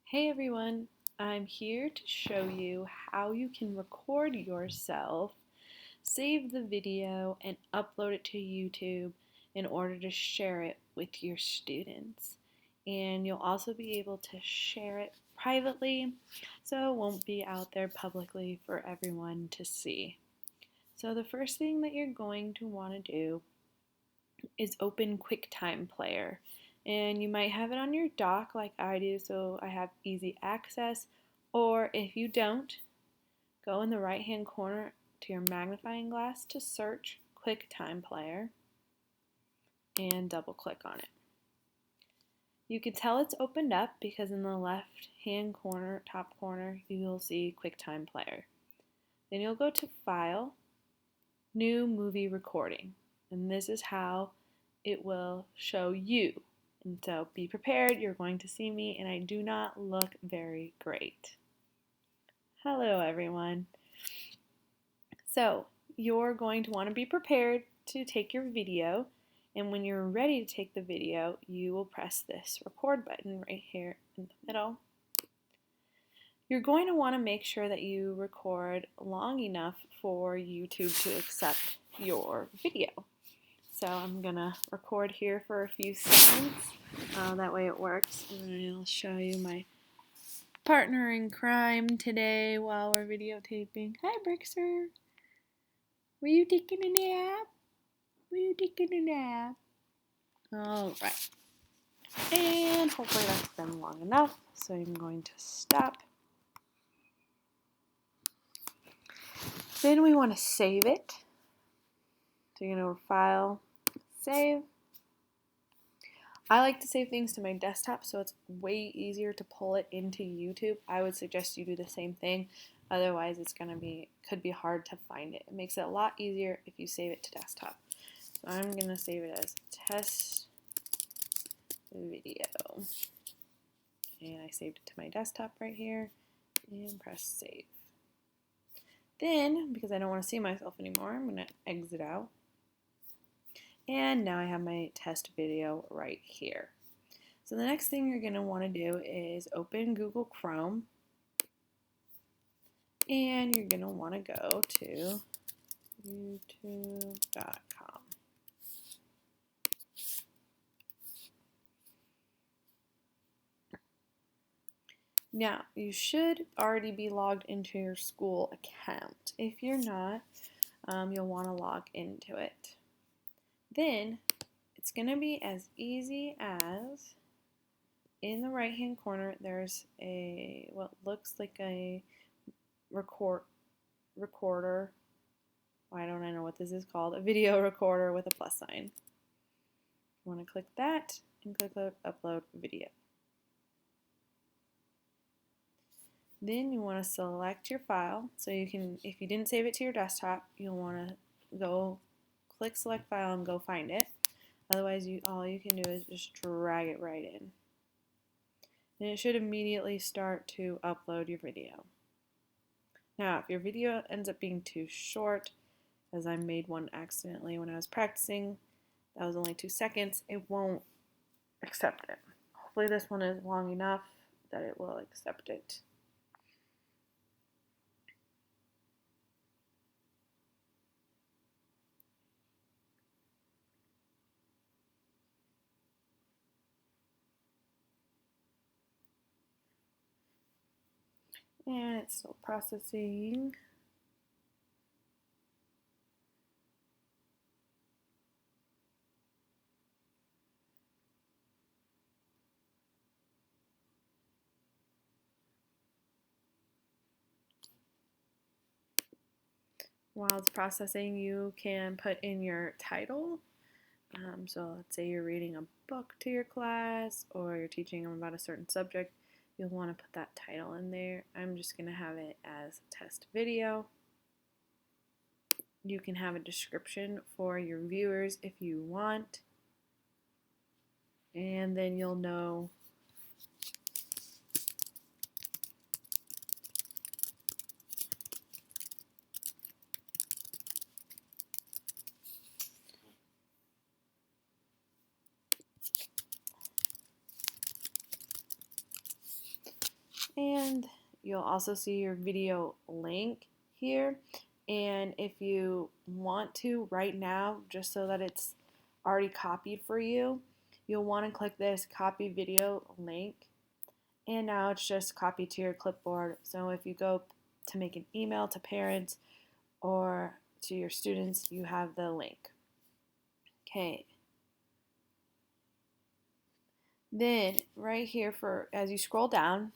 Hey everyone, I'm here to show you how you can record yourself, save the video, and upload it to YouTube in order to share it with your students. And you'll also be able to share it privately, so it won't be out there publicly for everyone to see. So the first thing that you're going to want to do is open Quicktime Player. And you might have it on your dock like I do, so I have easy access. Or if you don't, go in the right hand corner to your magnifying glass to search Quicktime Player and double click on it. You can tell it's opened up because in the left hand corner, top corner, you'll see Quicktime Player. Then you'll go to File, New Movie Recording. And this is how it will show you. And so be prepared, you're going to see me, and I do not look very great. Hello, everyone. So you're going to want to be prepared to take your video, and when you're ready to take the video, you will press this record button right here in the middle. You're going to want to make sure that you record long enough for YouTube to accept your video. So I'm going to record here for a few seconds. That way it works. And I'll show you my partner in crime today while we're videotaping. Hi, Brixer. Were you taking a nap? Were you taking a nap? Alright. And hopefully that's been long enough. So I'm going to stop. Then we want to save it. So you're going to File, Save. I like to save things to my desktop so it's way easier to pull it into YouTube. I would suggest you do the same thing. Otherwise could be hard to find it. It makes it a lot easier if you save it to desktop. So I'm going to save it as test video. And I saved it to my desktop right here and press save. Then, because I don't want to see myself anymore, I'm going to exit out. And now I have my test video right here. So the next thing you're going to want to do is open Google Chrome. And you're going to want to go to youtube.com. Now, you should already be logged into your school account. If you're not, you'll want to log into it. Then, it's going to be as easy as in the right hand corner, there's what looks like a recorder. Why don't I know what this is called? A video recorder with a plus sign. You want to click that and click upload video. Then you want to select your file. So you can, if you didn't save it to your desktop, you'll want to go click select file and go find it. Otherwise, all you can do is just drag it right in. And it should immediately start to upload your video. Now, if your video ends up being too short, as I made one accidentally when I was practicing, that was only 2 seconds, it won't accept it. Hopefully this one is long enough that it will accept it. And it's still processing. While it's processing, you can put in your title. So let's say you're reading a book to your class or you're teaching them about a certain subject. You'll want to put that title in there. I'm just going to have it as test video. You can have a description for your viewers if you want. And then you'll know And you'll also see your video link here. And if you want to right now, just so that it's already copied for you, you'll want to click this copy video link. And now it's just copied to your clipboard. So if you go to make an email to parents or to your students, you have the link. Okay. Then right here, as you scroll down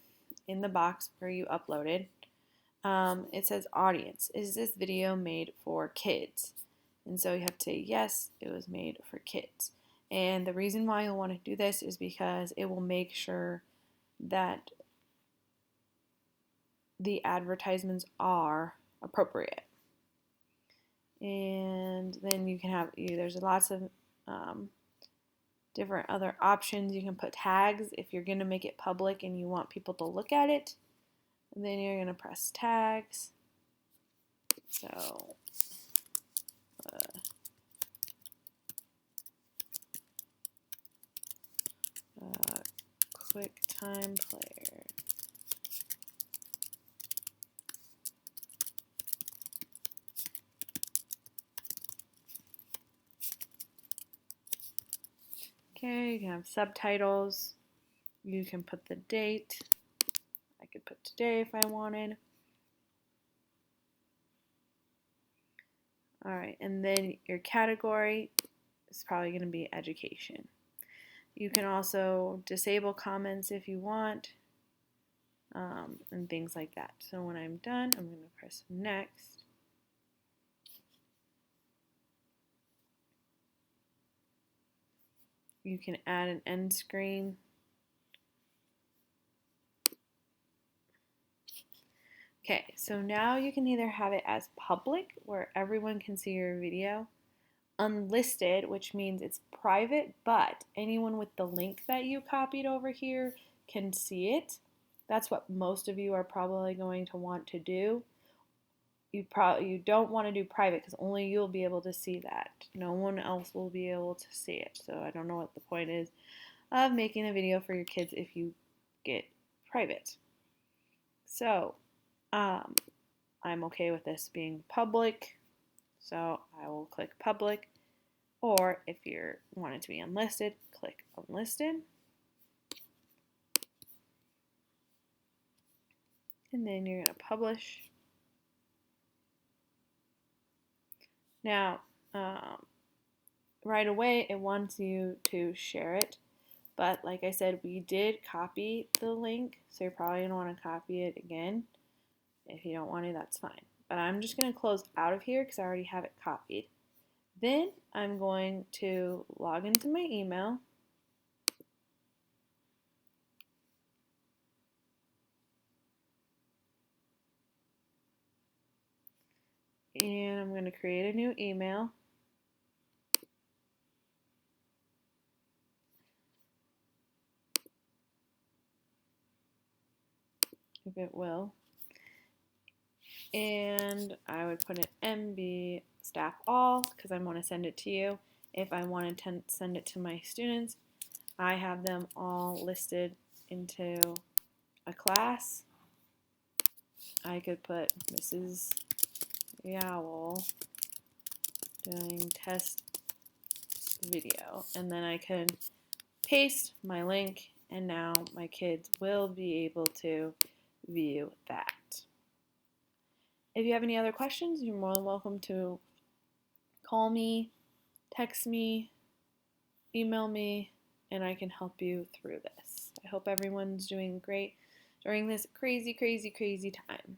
in the box where you uploaded, it says audience. Is this video made for kids? And so you have to say yes, it was made for kids. And the reason why you'll want to do this is because it will make sure that the advertisements are appropriate. And then you can have, there's lots of different other options. You can put tags if you're going to make it public and you want people to look at it. And then you're going to press tags. So, Quicktime player. Okay, you can have subtitles. You can put the date. I could put today if I wanted. All right, and then your category is probably going to be education. You can also disable comments if you want, and things like that. So when I'm done, I'm going to press next. You can add an end screen. Okay, so now you can either have it as public, where everyone can see your video, unlisted, which means it's private, but anyone with the link that you copied over here can see it. That's what most of you are probably going to want to do. You don't want to do private because only you'll be able to see that. No one else will be able to see it. So I don't know what the point is of making a video for your kids if you get private. So I'm okay with this being public. So I will click public. Or if you want it to be unlisted, click unlisted. And then you're going to publish. Now, right away, it wants you to share it. But like I said, we did copy the link, so you're probably going to want to copy it again. If you don't want to, that's fine. But I'm just going to close out of here because I already have it copied. Then I'm going to log into my email. And I'm going to create a new email. If it will. And I would put an MB staff all because I want to send it to you. If I wanted to send it to my students, I have them all listed into a class. I could put Mrs. Yowell doing test video, and then I can paste my link, and now my kids will be able to view that. If you have any other questions, you're more than welcome to call me, text me, email me, and I can help you through this. I hope everyone's doing great during this crazy, crazy, crazy time.